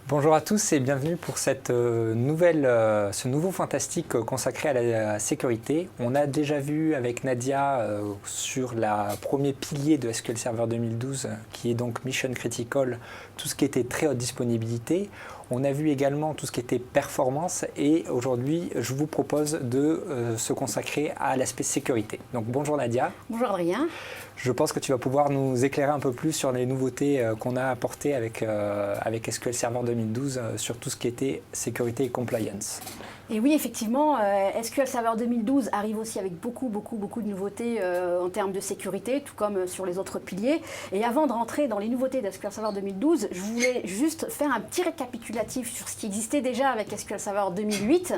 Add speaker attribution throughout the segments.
Speaker 1: Bonjour à tous et bienvenue pour cette ce nouveau fantastique consacré à la sécurité. On a déjà vu avec Nadia sur le premier pilier de SQL Server 2012 qui est donc Mission Critical, tout ce qui était très haute disponibilité. On a vu également tout ce qui était performance et aujourd'hui je vous propose de se consacrer à l'aspect sécurité. Donc bonjour Nadia.
Speaker 2: Bonjour Adrien.
Speaker 1: Je pense que tu vas pouvoir nous éclairer un peu plus sur les nouveautés qu'on a apportées avec SQL Server 2012 sur tout ce qui était sécurité et compliance.
Speaker 2: Et oui, effectivement, SQL Server 2012 arrive aussi avec beaucoup de nouveautés en termes de sécurité, tout comme sur les autres piliers. Et avant de rentrer dans les nouveautés d'SQL Server 2012, je voulais juste faire un petit récapitulatif sur ce qui existait déjà avec SQL Server 2008.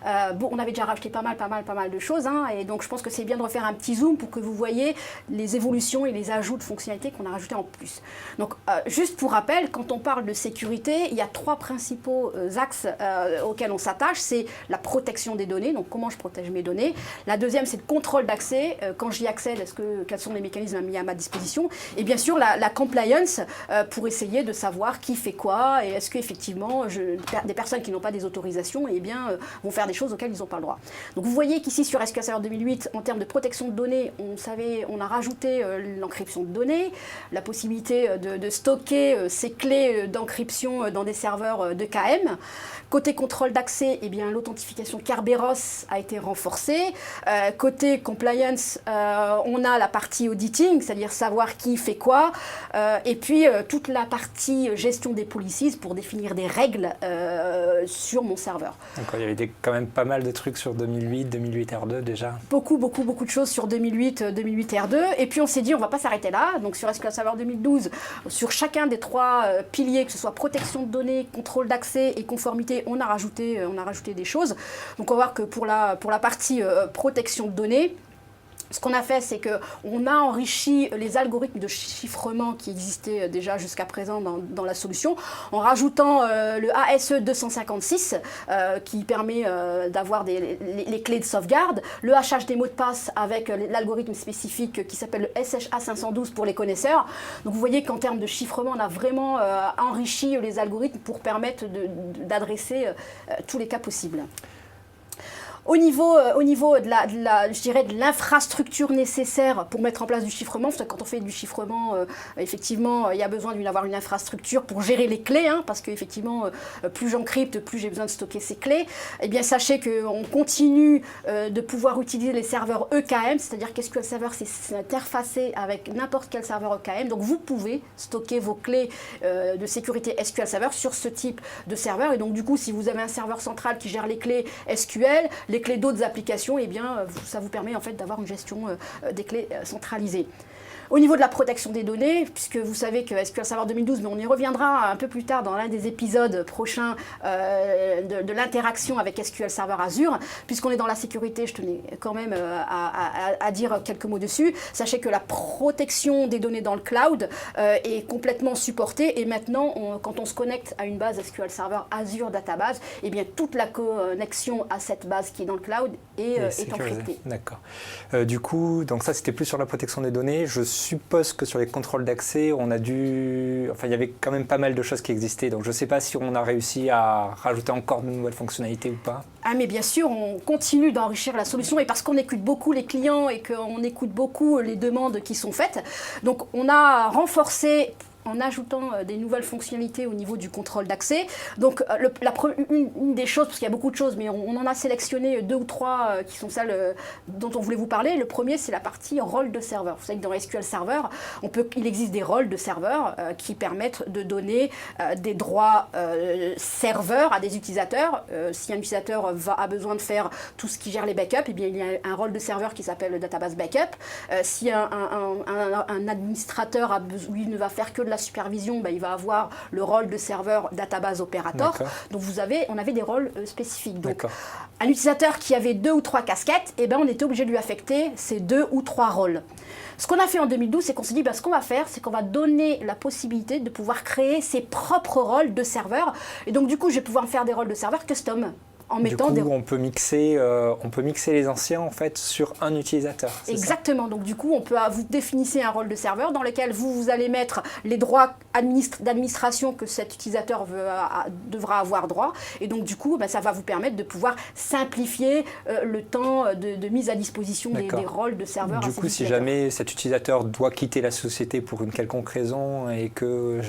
Speaker 2: On avait déjà rajouté pas mal de choses, hein, et donc je pense que c'est bien de refaire un petit zoom pour que vous voyez les évolutions et les ajouts de fonctionnalités qu'on a rajoutés en plus. Donc, juste pour rappel, quand on parle de sécurité, il y a trois principaux axes auxquels on s'attache. C'est la protection des données, donc comment je protège mes données. La deuxième, c'est le contrôle d'accès. Quand j'y accède, quels sont les mécanismes mis à ma disposition? Et bien sûr, la compliance, pour essayer de savoir qui fait quoi, et est-ce qu'effectivement, des personnes qui n'ont pas des autorisations vont faire des choses auxquelles ils n'ont pas le droit. Donc vous voyez qu'ici, sur SQL Server 2008, en termes de protection de données, on a rajouté l'encryption de données, la possibilité de stocker ces clés d'encryption dans des serveurs de KM. Côté contrôle d'accès, eh bien, l'authentification Kerberos a été renforcée. Côté compliance, on a la partie auditing, c'est-à-dire savoir qui fait quoi. Et puis, toute la partie gestion des policies pour définir des règles sur mon serveur.
Speaker 1: Donc, il y avait quand même pas mal de trucs sur 2008, 2008 R2 déjà.
Speaker 2: Beaucoup de choses sur 2008 R2. Et puis, on s'est dit, on ne va pas s'arrêter là. Donc, sur SQL Server 2012, sur chacun des trois piliers, que ce soit protection de données, contrôle d'accès et conformité, on a rajouté des choses. Donc on va voir que pour la partie protection de données, ce qu'on a fait, c'est qu'on a enrichi les algorithmes de chiffrement qui existaient déjà jusqu'à présent dans la solution, en rajoutant le ASE 256 qui permet d'avoir les clés de sauvegarde, le hachage des mots de passe avec l'algorithme spécifique qui s'appelle le SHA 512 pour les connaisseurs. Donc vous voyez qu'en termes de chiffrement, on a vraiment enrichi les algorithmes pour permettre d'adresser tous les cas possibles. Au niveau de l'infrastructure nécessaire pour mettre en place du chiffrement, parce que quand on fait du chiffrement, effectivement, il y a besoin d'avoir une infrastructure pour gérer les clés, hein, parce qu'effectivement, plus j'encrypte, plus j'ai besoin de stocker ces clés. Eh bien, sachez qu'on continue de pouvoir utiliser les serveurs EKM, c'est-à-dire que SQL Server, c'est interfacé avec n'importe quel serveur EKM. Donc, vous pouvez stocker vos clés de sécurité SQL Server sur ce type de serveur. Et donc, du coup, si vous avez un serveur central qui gère les clés SQL, les clés d'autres applications, eh bien, ça vous permet en fait d'avoir une gestion des clés centralisée. Au niveau de la protection des données, puisque vous savez que SQL Server 2012, mais on y reviendra un peu plus tard dans l'un des épisodes prochains de l'interaction avec SQL Server Azure, puisqu'on est dans la sécurité, je tenais quand même à dire quelques mots dessus. Sachez que la protection des données dans le cloud est complètement supportée et maintenant, quand on se connecte à une base SQL Server Azure Database, eh bien, toute la connexion à cette base qui est dans le cloud est encryptée.
Speaker 1: D'accord. Du coup, donc ça c'était plus sur la protection des données. Je suppose que sur les contrôles d'accès, il y avait quand même pas mal de choses qui existaient. Donc je ne sais pas si on a réussi à rajouter encore de nouvelles fonctionnalités ou pas.
Speaker 2: Ah mais bien sûr, on continue d'enrichir la solution et parce qu'on écoute beaucoup les clients et qu'on écoute beaucoup les demandes qui sont faites. Donc on a renforcé en ajoutant des nouvelles fonctionnalités au niveau du contrôle d'accès. Donc une des choses, parce qu'il y a beaucoup de choses, mais on en a sélectionné deux ou trois qui sont celles dont on voulait vous parler. Le premier, c'est la partie rôle de serveur. Vous savez que dans SQL Server, il existe des rôles de serveur qui permettent de donner des droits serveurs à des utilisateurs. Si un utilisateur a besoin de faire tout ce qui gère les backups, eh bien, il y a un rôle de serveur qui s'appelle le database backup. Si un administrateur lui ne va faire que de la supervision, il va avoir le rôle de serveur database opérateur. Donc on avait des rôles spécifiques. Donc un utilisateur qui avait 2 ou 3 casquettes, on était obligé de lui affecter ces 2 ou 3 rôles. Ce qu'on a fait en 2012, c'est qu'on s'est dit, ce qu'on va faire, c'est qu'on va donner la possibilité de pouvoir créer ses propres rôles de serveur. Et donc du coup, je vais pouvoir faire des rôles de serveur custom. en mettant
Speaker 1: du coup, on peut mixer les anciens en fait sur un utilisateur.
Speaker 2: Exactement. Donc du coup, vous définissez un rôle de serveur dans lequel vous allez mettre les droits d'administration que cet utilisateur devra avoir droit. Et donc du coup, ça va vous permettre de pouvoir simplifier le temps de mise à disposition des rôles de serveur.
Speaker 1: Du coup, si jamais cet utilisateur doit quitter la société pour une quelconque raison et que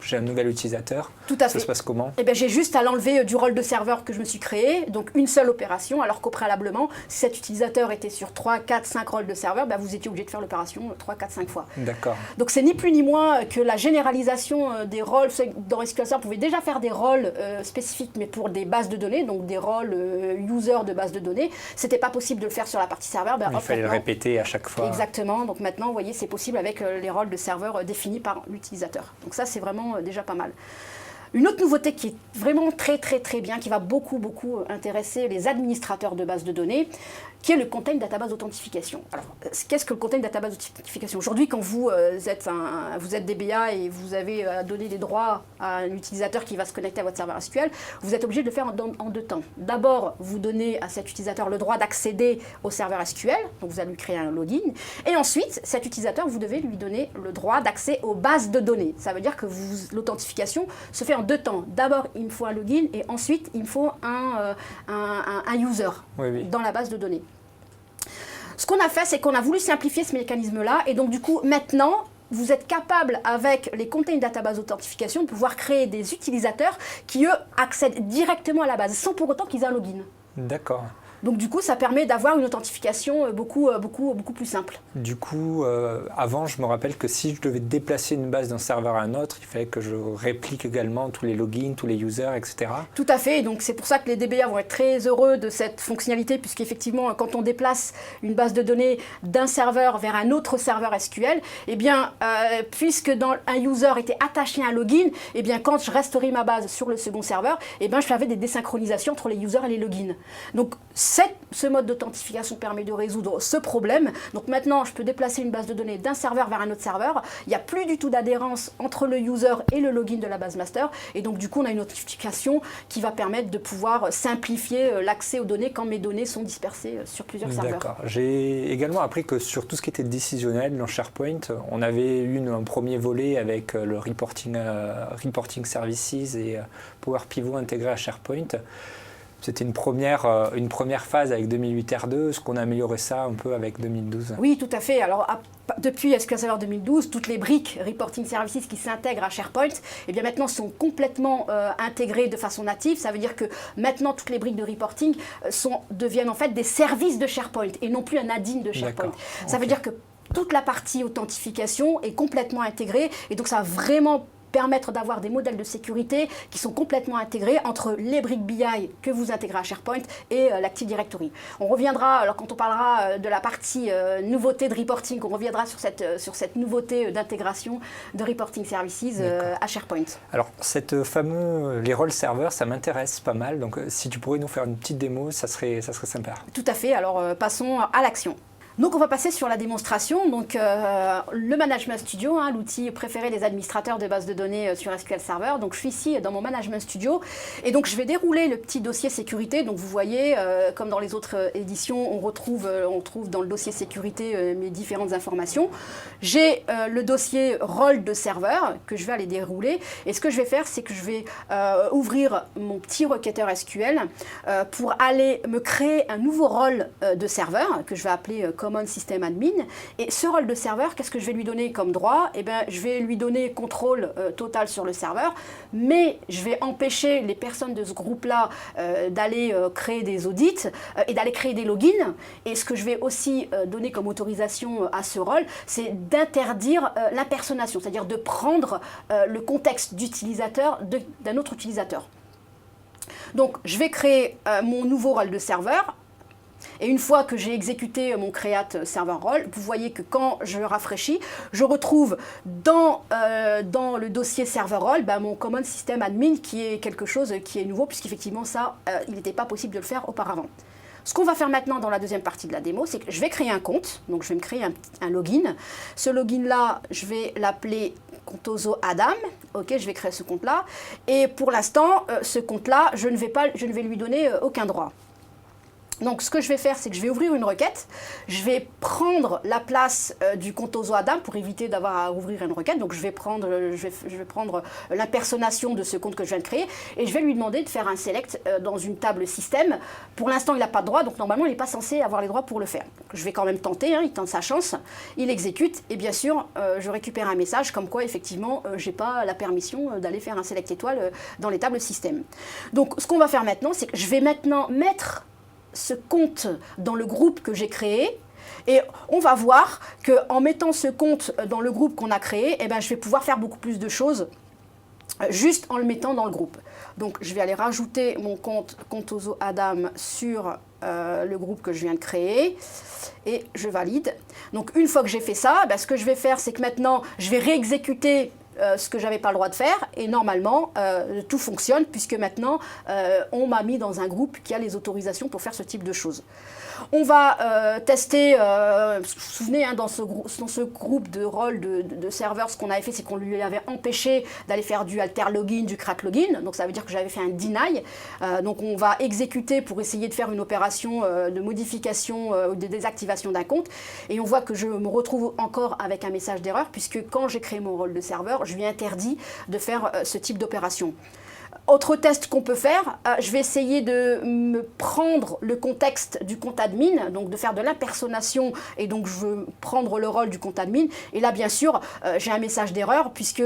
Speaker 1: j'ai un nouvel utilisateur, ça se passe comment?
Speaker 2: Eh bien, j'ai juste à l'enlever du rôle de serveur que je me suis créé, donc une seule opération, alors qu'au préalablement, si cet utilisateur était sur 3, 4, 5 rôles de serveur, vous étiez obligé de faire l'opération 3, 4, 5 fois.
Speaker 1: D'accord.
Speaker 2: Donc c'est ni plus ni moins que la généralisation des rôles. Dans SQL Server, vous pouvez déjà faire des rôles spécifiques, mais pour des bases de données, donc des rôles user de bases de données. C'était pas possible de le faire sur la partie serveur.
Speaker 1: Il fallait le répéter à chaque fois.
Speaker 2: Exactement. Donc maintenant, vous voyez, c'est possible avec les rôles de serveur définis par l'utilisateur. Donc ça, c'est vraiment déjà pas mal. Une autre nouveauté qui est vraiment très très très bien, qui va beaucoup intéresser les administrateurs de bases de données, qui est le Container Database Authentification. Alors, qu'est-ce que le Container Database Authentification? Aujourd'hui, quand vous êtes DBA et vous avez donné des droits à un utilisateur qui va se connecter à votre serveur SQL, vous êtes obligé de le faire en deux temps. D'abord, vous donnez à cet utilisateur le droit d'accéder au serveur SQL, donc vous allez lui créer un login, et ensuite, cet utilisateur, vous devez lui donner le droit d'accès aux bases de données. Ça veut dire que l'authentification se fait en deux temps. D'abord, il me faut un login et ensuite, il me faut un user dans la base de données. Ce qu'on a fait, c'est qu'on a voulu simplifier ce mécanisme-là et donc du coup, maintenant, vous êtes capable, avec les Container Database Authentification, de pouvoir créer des utilisateurs qui, eux, accèdent directement à la base, sans pour autant qu'ils aient un login.
Speaker 1: D'accord.
Speaker 2: Donc du coup, ça permet d'avoir une authentification beaucoup plus simple.
Speaker 1: Du coup, avant, je me rappelle que si je devais déplacer une base d'un serveur à un autre, il fallait que je réplique également tous les logins, tous les users, etc.
Speaker 2: Tout à fait. Et donc c'est pour ça que les DBA vont être très heureux de cette fonctionnalité, puisqu'effectivement, quand on déplace une base de données d'un serveur vers un autre serveur SQL, eh bien, puisque un user était attaché à un login, eh bien, quand je resterai ma base sur le second serveur, eh bien, je fais des désynchronisations entre les users et les logins. Donc ce mode d'authentification permet de résoudre ce problème. Donc maintenant, je peux déplacer une base de données d'un serveur vers un autre serveur. Il n'y a plus du tout d'adhérence entre le user et le login de la base master. Et donc du coup, on a une authentification qui va permettre de pouvoir simplifier l'accès aux données quand mes données sont dispersées sur plusieurs serveurs.
Speaker 1: D'accord. J'ai également appris que sur tout ce qui était décisionnel dans SharePoint, on avait eu un premier volet avec le reporting services et Power Pivot intégré à SharePoint. C'était une première phase avec 2008 R2. Est-ce qu'on a amélioré ça un peu avec 2012?
Speaker 2: Oui, tout à fait. Alors, depuis SQL Server 2012, toutes les briques Reporting Services qui s'intègrent à SharePoint, eh bien maintenant sont complètement intégrées de façon native. Ça veut dire que maintenant, toutes les briques de reporting deviennent en fait des services de SharePoint et non plus un add-in de SharePoint. Ça veut dire que toute la partie authentification est complètement intégrée et donc ça va vraiment permettre d'avoir des modèles de sécurité qui sont complètement intégrés entre les briques BI que vous intégrez à SharePoint et l'Active Directory. On reviendra, alors quand on parlera de la partie nouveauté de reporting, on reviendra sur cette nouveauté d'intégration de Reporting Services à SharePoint.
Speaker 1: Alors, les rôles serveurs, ça m'intéresse pas mal. Donc, si tu pourrais nous faire une petite démo, ça serait sympa.
Speaker 2: Tout à fait. Alors, passons à l'action. Donc on va passer sur la démonstration. Donc le Management Studio, l'outil préféré des administrateurs de bases de données sur SQL Server. Donc je suis ici dans mon Management Studio et donc je vais dérouler le petit dossier sécurité. Donc vous voyez, comme dans les autres éditions, on trouve dans le dossier sécurité mes différentes informations. J'ai le dossier rôle de serveur que je vais aller dérouler. Et ce que je vais faire, c'est que je vais ouvrir mon petit requêteur SQL pour aller me créer un nouveau rôle de serveur que je vais appeler Common System Admin. Et ce rôle de serveur, qu'est-ce que je vais lui donner comme droit? Eh bien, je vais lui donner contrôle total sur le serveur, mais je vais empêcher les personnes de ce groupe-là d'aller créer des audits et d'aller créer des logins. Et ce que je vais aussi donner comme autorisation à ce rôle, c'est d'interdire l'impersonnation, c'est-à-dire de prendre le contexte d'utilisateur d'un autre utilisateur. Donc, je vais créer mon nouveau rôle de serveur. Et une fois que j'ai exécuté mon create server role, vous voyez que quand je rafraîchis, je retrouve dans le dossier server role mon common system admin qui est quelque chose qui est nouveau puisqu'effectivement ça, il n'était pas possible de le faire auparavant. Ce qu'on va faire maintenant dans la deuxième partie de la démo, c'est que je vais créer un compte. Donc je vais me créer un login. Ce login-là, je vais l'appeler Contoso Adam. Ok, je vais créer ce compte-là. Et pour l'instant, ce compte-là, je ne vais lui donner aucun droit. Donc, ce que je vais faire, c'est que je vais ouvrir une requête. Je vais prendre la place du Contoso Adam pour éviter d'avoir à ouvrir une requête. Donc, je vais prendre l'impersonnation de ce compte que je viens de créer et je vais lui demander de faire un select dans une table système. Pour l'instant, il n'a pas de droit, donc normalement, il n'est pas censé avoir les droits pour le faire. Donc, je vais quand même tenter, il tente sa chance, il exécute et bien sûr, je récupère un message comme quoi, effectivement, je n'ai pas la permission d'aller faire un select étoile dans les tables système. Donc, ce qu'on va faire maintenant, c'est que je vais maintenant mettre ce compte dans le groupe que j'ai créé et on va voir qu'en mettant ce compte dans le groupe qu'on a créé, eh ben, je vais pouvoir faire beaucoup plus de choses juste en le mettant dans le groupe. Donc je vais aller rajouter mon compte Contoso Adam sur le groupe que je viens de créer et je valide. Donc une fois que j'ai fait ça, ben, ce que je vais faire, c'est que maintenant je vais réexécuter ce que je n'avais pas le droit de faire et normalement tout fonctionne puisque maintenant on m'a mis dans un groupe qui a les autorisations pour faire ce type de choses. On va tester, vous vous souvenez, dans ce groupe de rôle de serveur, ce qu'on avait fait, c'est qu'on lui avait empêché d'aller faire du alter login, du crack login, donc ça veut dire que j'avais fait un deny. Donc on va exécuter pour essayer de faire une opération de modification ou de désactivation d'un compte et on voit que je me retrouve encore avec un message d'erreur puisque quand j'ai créé mon rôle de serveur, je lui ai interdit de faire ce type d'opération. Autre test qu'on peut faire, je vais essayer de me prendre le contexte du compte admin, donc de faire de l'impersonnation et donc je veux prendre le rôle du compte admin. Et là, bien sûr, j'ai un message d'erreur puisque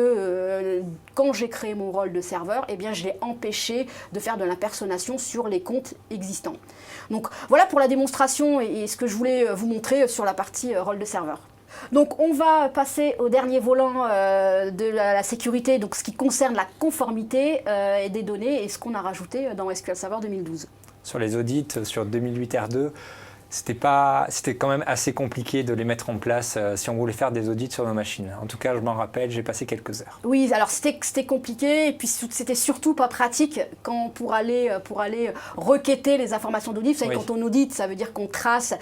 Speaker 2: quand j'ai créé mon rôle de serveur, eh bien, je l'ai empêché de faire de l'impersonnation sur les comptes existants. Donc voilà pour la démonstration et ce que je voulais vous montrer sur la partie rôle de serveur. Donc on va passer au dernier volant de la sécurité, donc ce qui concerne la conformité et des données et ce qu'on a rajouté dans SQL Server 2012.
Speaker 1: Sur les audits, sur 2008 R2, c'était quand même assez compliqué de les mettre en place si on voulait faire des audits sur nos machines. En tout cas, je m'en rappelle, j'ai passé quelques heures.
Speaker 2: Oui, alors c'était compliqué et puis c'était surtout pas pratique pour aller requêter les informations d'audit. Vous savez, quand on audite, ça veut dire qu'on trace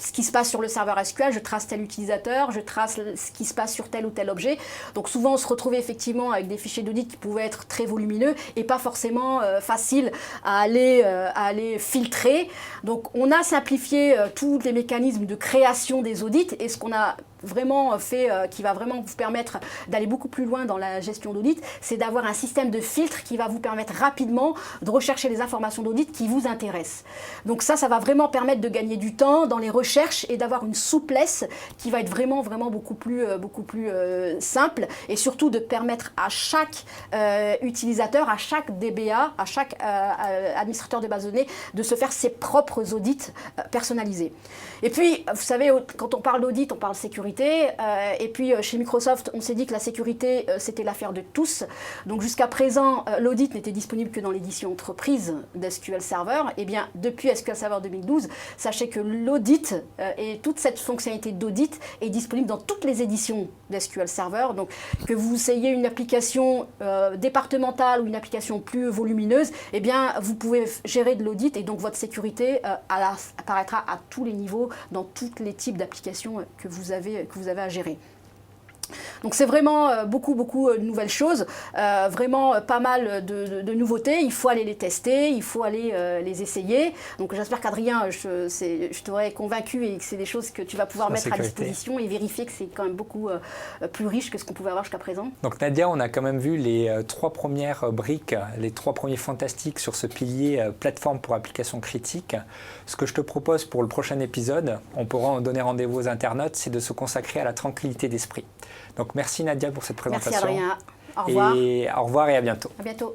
Speaker 2: ce qui se passe sur le serveur SQL, je trace tel utilisateur, je trace ce qui se passe sur tel ou tel objet. Donc souvent, on se retrouvait effectivement avec des fichiers d'audit qui pouvaient être très volumineux et pas forcément faciles à aller filtrer. Donc on a simplifié tous les mécanismes de création des audits et ce qu'on a vraiment fait, qui va vraiment vous permettre d'aller beaucoup plus loin dans la gestion d'audit, c'est d'avoir un système de filtre qui va vous permettre rapidement de rechercher les informations d'audit qui vous intéressent. Donc ça va vraiment permettre de gagner du temps dans les recherches et d'avoir une souplesse qui va être vraiment beaucoup plus simple et surtout de permettre à chaque utilisateur, à chaque DBA, à chaque administrateur de base de données de se faire ses propres audits personnalisés. Et puis, vous savez, quand on parle d'audit, on parle sécurité. Et puis, chez Microsoft, on s'est dit que la sécurité, c'était l'affaire de tous. Donc, jusqu'à présent, l'audit n'était disponible que dans l'édition entreprise d'SQL Server. Et bien, depuis SQL Server 2012, sachez que l'audit et toute cette fonctionnalité d'audit est disponible dans toutes les éditions d'SQL Server. Donc, que vous ayez une application départementale ou une application plus volumineuse, eh bien, vous pouvez gérer de l'audit et donc votre sécurité apparaîtra à tous les niveaux dans tous les types d'applications que vous avez à gérer. Donc c'est vraiment beaucoup de nouvelles choses, vraiment pas mal de nouveautés. Il faut aller les tester, il faut aller les essayer. Donc j'espère qu'Adrien, je t'aurai convaincu et que c'est des choses que tu vas pouvoir mettre à disposition et vérifier que c'est quand même beaucoup plus riche que ce qu'on pouvait avoir jusqu'à présent.
Speaker 1: Donc Nadia, on a quand même vu les 3 premières briques, les 3 premiers fantastiques sur ce pilier plateforme pour applications critiques. Ce que je te propose pour le prochain épisode, on pourra donner rendez-vous aux internautes, c'est de se consacrer à la tranquillité d'esprit. Donc merci Nadia pour cette présentation.
Speaker 2: Merci Adrien. Au revoir.
Speaker 1: Au revoir et à bientôt.
Speaker 2: À bientôt.